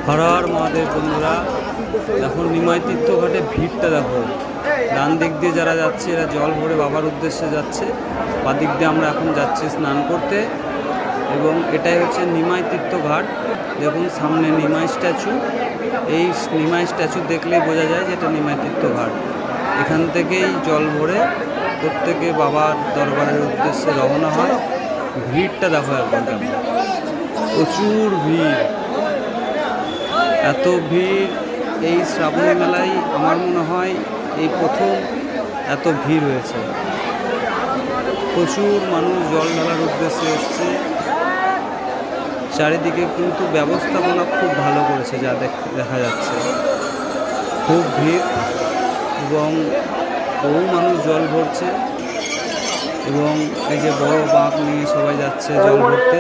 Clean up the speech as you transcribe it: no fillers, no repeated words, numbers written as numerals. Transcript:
হর হর মহাদেব বন্ধুরা, এখন নিমাই তীর্থঘাটে ভিড়টা দেখো। ডান দিক দিয়ে যারা যাচ্ছে এরা জল ভরে বাবার উদ্দেশ্যে যাচ্ছে, বাদিক দিয়ে আমরা এখন যাচ্ছি স্নান করতে। এবং এটাই হচ্ছে নিমাই তীর্থঘাট। দেখুন সামনে নিমাই স্ট্যাচু, এই নিমাই স্ট্যাচু দেখলেই বোঝা যায় যে এটা নিমাই তীর্থঘাট। এখান থেকেই জল ভরে প্রত্যেকে বাবার দরবারের উদ্দেশ্যে রওনা হয়। ভিড়টা দেখো একবার, প্রচুর ভিড়। এত ভিড় এই শ্রাবণী মেলায় আমার মনে হয় এই প্রথম এত ভিড় হয়েছে। প্রচুর মানুষ জল ঢালার উদ্দেশ্যে এসছে। চারিদিকে কিন্তু ব্যবস্থাপনা খুব ভালো করেছে, যা দেখা যাচ্ছে। খুব ভিড় এবং বহু মানুষ জল ভরছে এবং এই যে বড় বাঁক নিয়ে সবাই যাচ্ছে জল ভরতে।